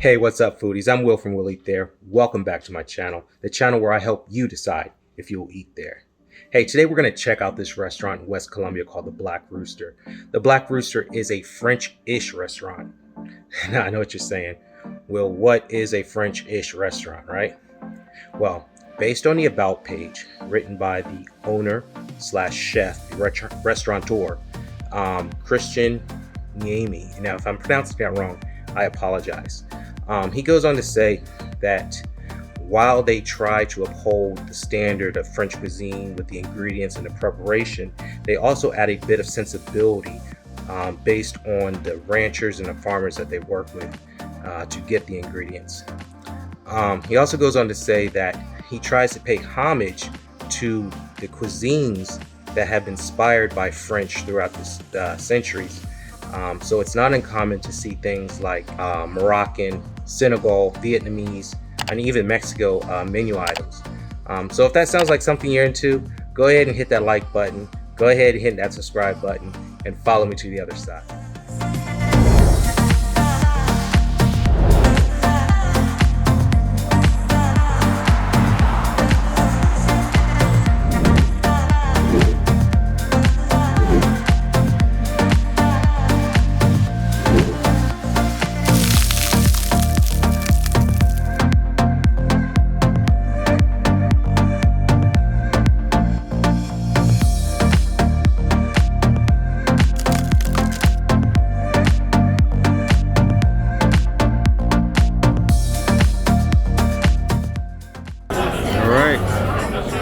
Hey, what's up, foodies? I'm Will from Will Eat There. Welcome back to my channel, the channel where I help you decide if you'll eat there. Hey, today we're going to check out this restaurant in West Columbia called the Black Rooster. The Black Rooster is a French-ish restaurant. Now, I know what you're saying. Well, what is a French-ish restaurant, right? Well, based on the About page written by the owner slash chef, the restaurateur, Christian Niemi. Now, if I'm pronouncing that wrong, I apologize. He goes on to say that while they try to uphold the standard of French cuisine with the ingredients and the preparation, they also add a bit of sensibility based on the ranchers and the farmers that they work with to get the ingredients. He also goes on to say that he tries to pay homage to the cuisines that have been inspired by French throughout the centuries. So it's not uncommon to see things like Moroccan, Senegal, Vietnamese, and even Mexico menu items. So if that sounds like something you're into, go ahead and hit that like button, go ahead and hit that subscribe button, and follow me to the other side.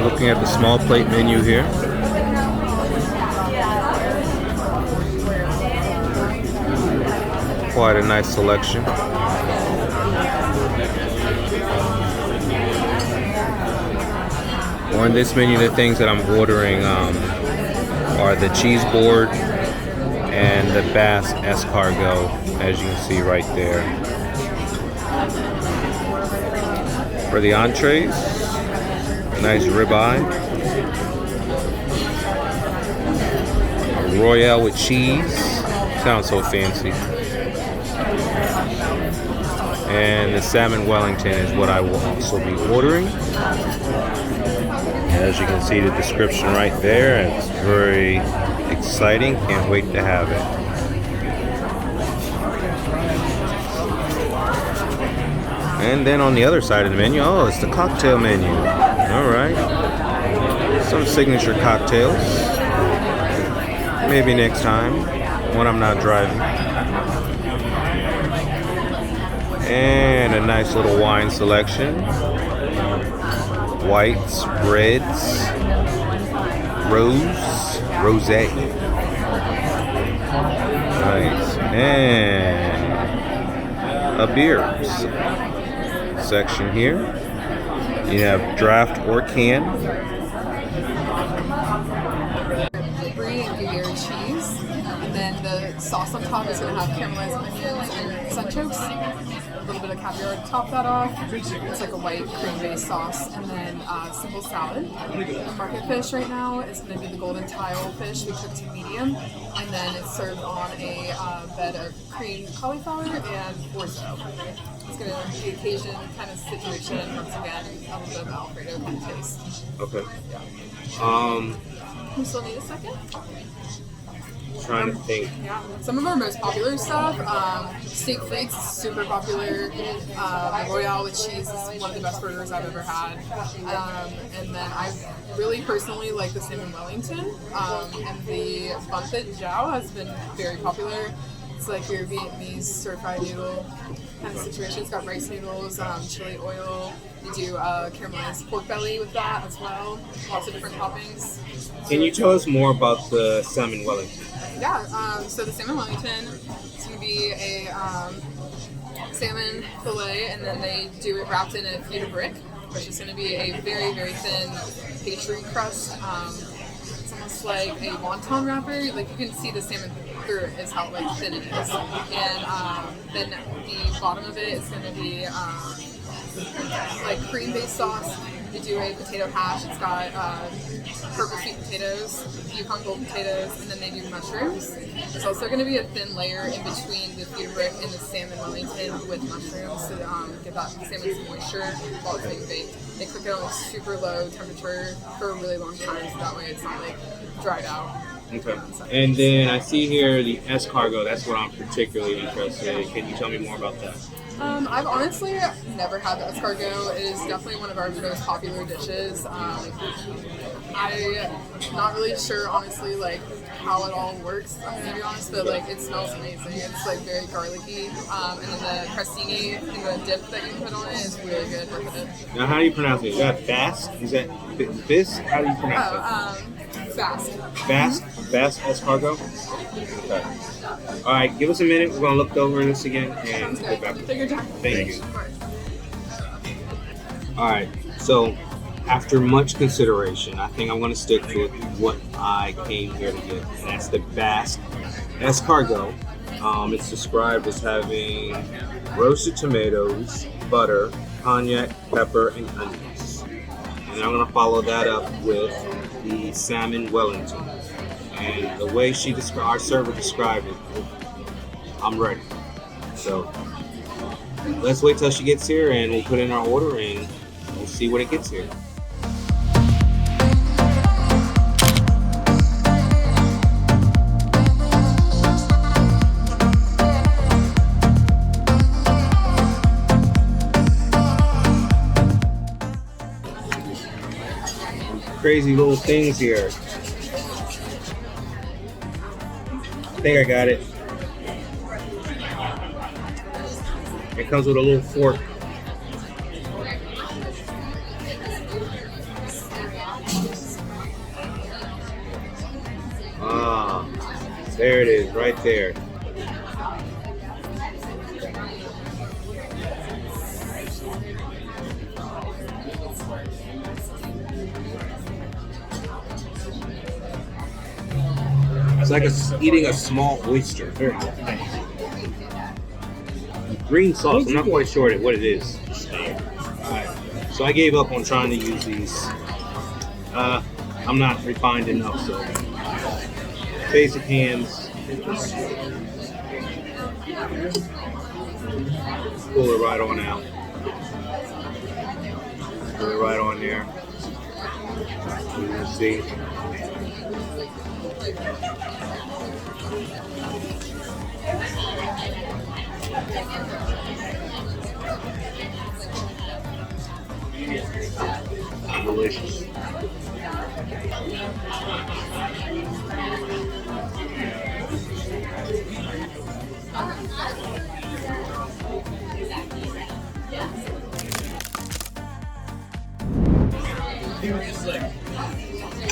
Looking at the small plate menu here. Quite a nice selection. On this menu, the things that I'm ordering are the cheese board and the bass escargot, as you can see right there. For the entrees, nice ribeye, a royale with cheese, sounds so fancy, and the Salmon Wellington is what I will also be ordering. As you can see the description right there, it's very exciting, can't wait to have it. And then on the other side of the menu, oh, it's the cocktail menu. All right, some signature cocktails. Maybe next time when I'm not driving. And a nice little wine selection. Whites, reds, rosé. Nice. And a beer section here. You have draft or can. Brie and Gruyere cheese, and then the sauce on top is going to have caramelized onions and sunchokes. A little bit of caviar to top that off. It's like a white cream-based sauce, and then simple salad. The market fish right now is going to be the golden tile fish we cooked to medium, and then it's served on a bed of creamed cauliflower and orzo. It's going to be occasion kind of situation. Once again, a little bit of Alfredo kind of taste. Okay. You still need a second? Trying to think. Yeah. Some of our most popular stuff, steak flakes, super popular. Royale with cheese is one of the best burgers I've ever had. And then I really personally like the Salmon Wellington. And the Bumpet Jiao has been very popular. It's like your Vietnamese stir-fried noodle kind of situation. It's got rice noodles, chili oil. You do caramelized pork belly with that as well. Lots of different toppings. Can you tell us more about the Salmon Wellington? Yeah, so the Salmon Wellington is going to be a salmon fillet, and then they do it wrapped in a feta brick, which is going to be a very, very thin pastry crust. It's almost like a wonton wrapper. Like you can see the salmon through it is how like thin it is. And then the bottom of it is going to be like cream-based sauce. They do a potato hash. It's got purple sweet potatoes, Yukon gold potatoes, and then they do mushrooms. There's also going to be a thin layer in between the pita brick and the Salmon Wellington with mushrooms to give that salmon some moisture while it's being baked. They cook it on a super low temperature for a really long time, so that way it's not like dried out. Okay. And then I see here the escargot. That's what I'm particularly interested in. Can you tell me more about that? I've honestly never had the escargot. It is definitely one of our most popular dishes. I'm not really sure, honestly, like how it all works. I'm gonna be honest, but like it smells amazing. It's like very garlicky, and then the crostini and the dip that you put on it is really good with it. Now, how do you pronounce it? Is that Basque? Is that this? How do you pronounce it? Basque. Basque? Basque escargot? Okay. All right, give us a minute. We're gonna look over this again and go back. Take your time. Thank you. All right. So, after much consideration, I think I'm gonna stick with what I came here to get, and that's the Basque escargot. It's described as having roasted tomatoes, butter, cognac, pepper, and onions. And I'm gonna follow that up with the Salmon Wellington. And the way our server described it, I'm ready. So let's wait till she gets here and we'll put in our order and we'll see when it gets here. Crazy little things here. I think I got it. It comes with a little fork. Ah, there it is, right there. It's like eating a small oyster. Very nice. Green sauce. I'm not quite sure what it is. Alright. So I gave up on trying to use these. I'm not refined enough, so basic hands. Pull it right on out. Put it right on there. Let's see. Delicious.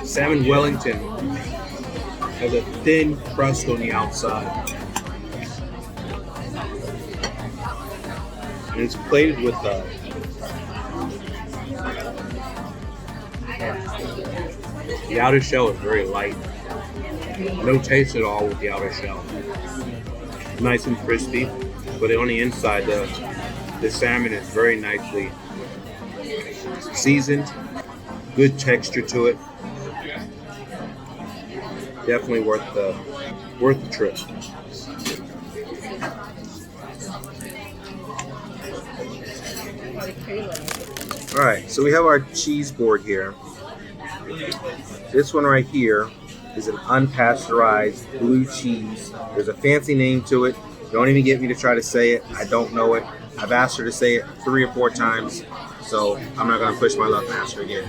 Salmon Wellington has a thin crust on the outside. And it's plated with the outer shell is very light. No taste at all with the outer shell. Nice and crispy, but on the inside the salmon is very nicely seasoned. Good texture to it. Definitely worth the trip. All right, so we have our cheese board here. This one right here is an unpasteurized blue cheese. There's a fancy name to it. Don't even get me to try to say it. I don't know it. I've asked her to say it 3 or 4 times, so I'm not gonna push my luck and ask her again.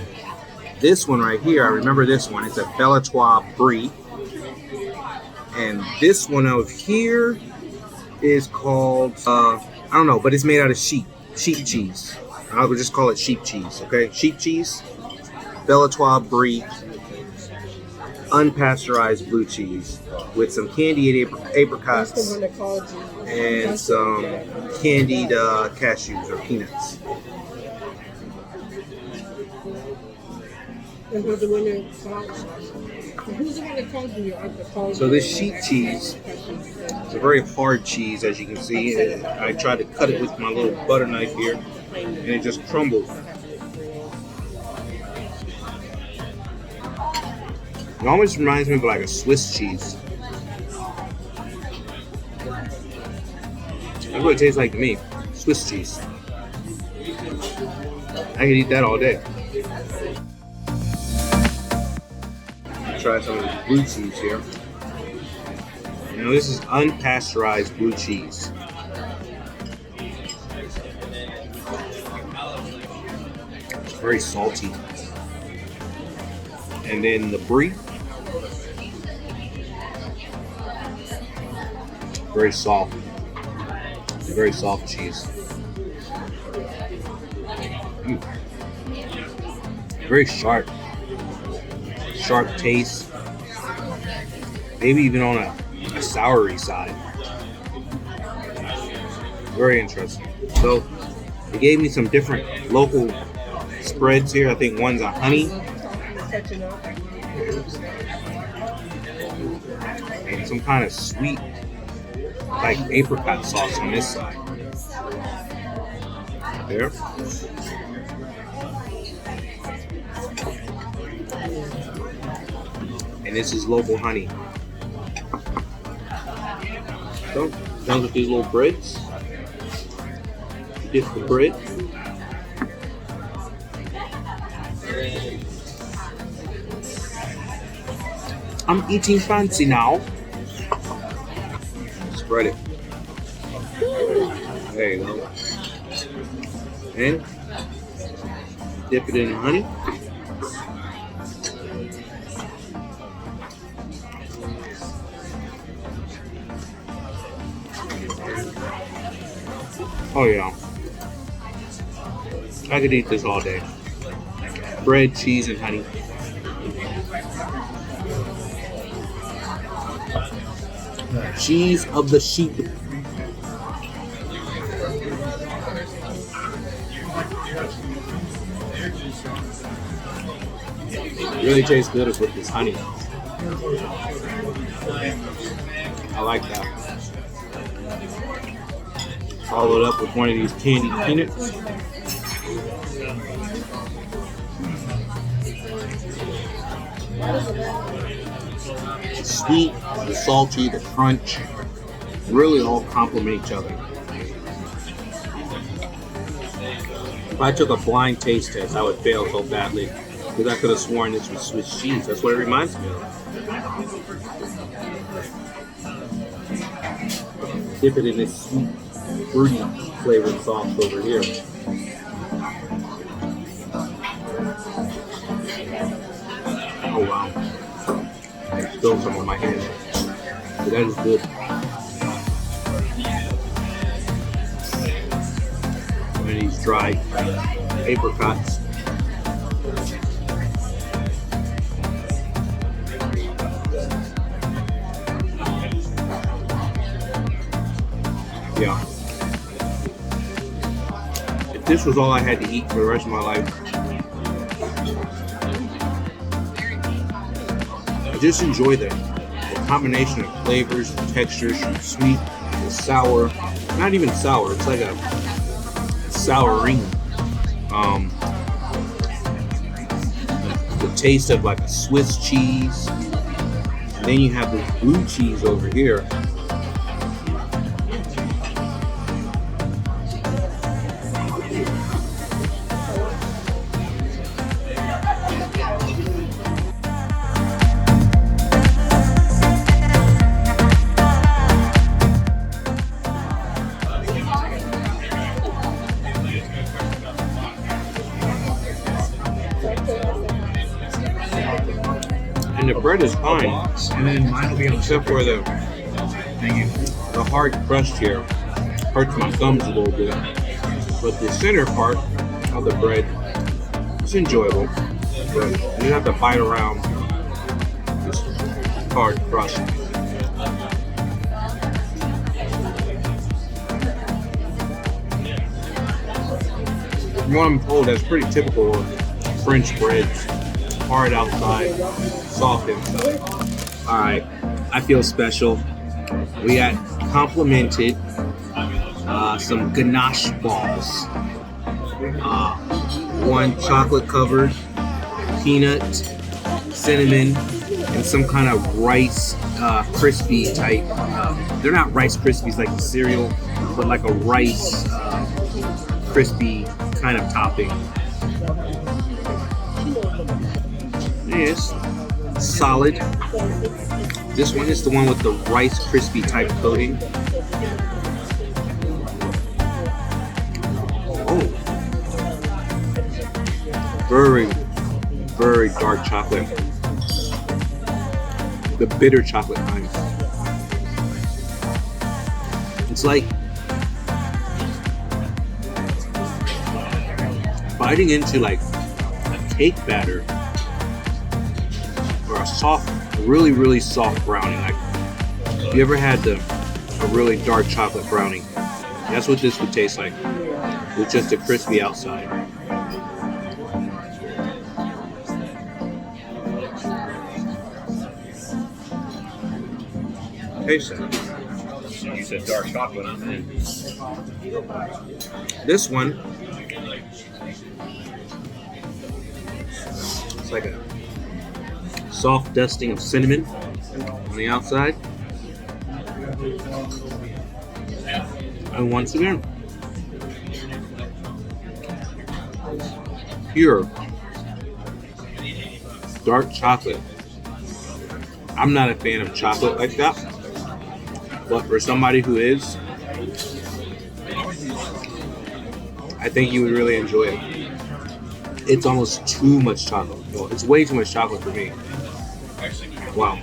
This one right here, I remember this one. It's a Belatois Brie. And this one out here is called, I don't know, but it's made out of sheep cheese. I would just call it sheep cheese, okay? Sheep cheese, Belatois Brie, unpasteurized blue cheese with some candied apricots and some candied cashews or peanuts. So this sheep cheese is a very hard cheese, as you can see. And I tried to cut it with my little butter knife here, and it just crumbled. It almost reminds me of like a Swiss cheese. That's what it tastes like to me. Swiss cheese. I could eat that all day. Try some of this blue cheese here. You know, this is unpasteurized blue cheese. It's very salty. And then the brie. Very soft. Very soft cheese. Very sharp. Sharp taste. Maybe even on a soury side. Very interesting. So they gave me some different local spreads here. I think one's a honey. And some kind of sweet, like apricot sauce on this side. There. And this is local honey. So, comes with these little breads. Dip the bread. I'm eating fancy now. Spread it. There you go. And dip it in honey. Oh yeah. I could eat this all day. Bread, cheese, and honey. Cheese of the sheep. It really tastes good with this honey. I like that. Followed up with one of these candied peanuts. The sweet, the salty, the crunch really all complement each other. If I took a blind taste test, I would fail so badly because I could have sworn this was Swiss cheese. That's what it reminds me of. Dip it in this sweet, fruity flavored sauce over here. Oh wow. I spilled some on my hand. But that is good. One of these dried apricots. Yeah. If this was all I had to eat for the rest of my life, I just enjoy the combination of flavors and textures, from sweet to sour. Not even sour, it's like a souring. The taste of like a Swiss cheese. And then you have this blue cheese over here. And the bread is fine, And then mine will be on except for the Thank you. hard crust here hurts my thumbs a little bit. But the center part of the bread is enjoyable. But you have to bite around this hard crust. From what I'm told, that's pretty typical of French breads. Hard outside, soft inside. Alright, I feel special. We got complimented some ganache balls. One chocolate covered, peanut, cinnamon, and some kind of rice crispy type. They're not Rice Krispies like the cereal, but like a rice crispy kind of topping. Yes, solid. This one is the one with the Rice crispy type coating. Oh, very, very dark chocolate. The bitter chocolate kind. It's like biting into like a cake batter or a soft, really, really soft brownie. Like, if you ever had a really dark chocolate brownie, that's what this would taste like, with just a crispy outside. Taste it. You said dark chocolate on it. This one, it's like a soft dusting of cinnamon on the outside. And once again, pure dark chocolate. I'm not a fan of chocolate like that, but for somebody who is, I think you would really enjoy it. It's almost too much chocolate. Well, it's way too much chocolate for me. Wow.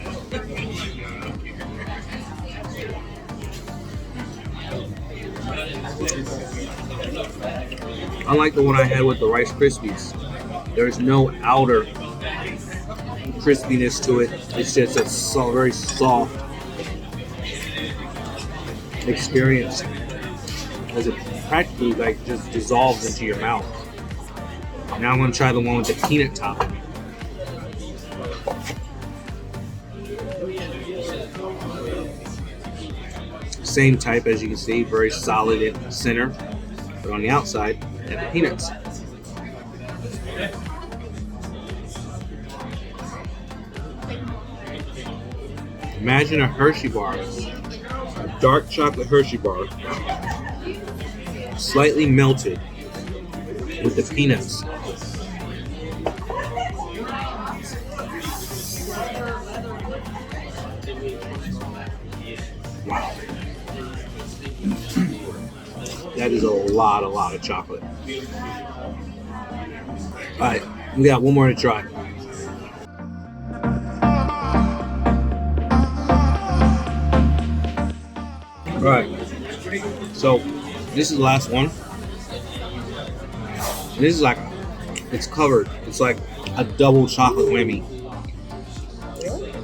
Unlike the one I had with the Rice Krispies, there's no outer crispiness to it. It's just a very soft experience, as it practically like just dissolves into your mouth. Now I'm gonna try the one with the peanut topping. Same type, as you can see, very solid in the center, but on the outside, it has peanuts. Imagine a Hershey bar, a dark chocolate Hershey bar, slightly melted with the peanuts. Wow. That is a lot of chocolate. All right, we got one more to try. All right, so this is the last one. This is like, it's covered. It's like a double chocolate whammy.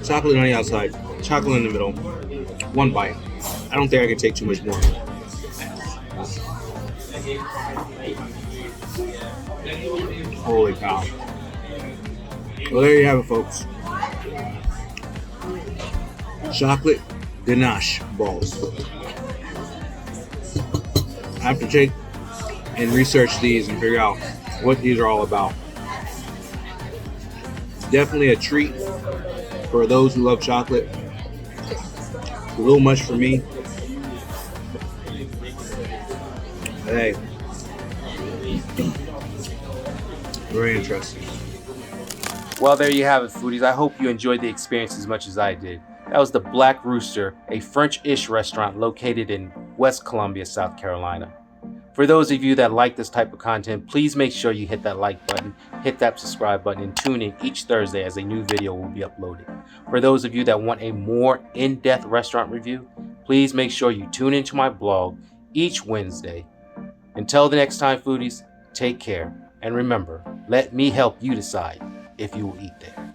Chocolate on the outside, chocolate in the middle. One bite. I don't think I can take too much more. Holy cow. Well, there you have it, folks. Chocolate ganache balls. I have to take and research these and figure out what these are all about. Definitely a treat for those who love chocolate. A little much for me. But hey, very interesting. Well, there you have it, foodies. I hope you enjoyed the experience as much as I did. That was the Black Rooster, a French-ish restaurant located in West Columbia, South Carolina. For those of you that like this type of content, please make sure you hit that like button, hit that subscribe button, and tune in each Thursday as a new video will be uploaded. For those of you that want a more in-depth restaurant review, please make sure you tune into my blog each Wednesday. Until the next time, foodies, take care. And remember, let me help you decide if you will eat there.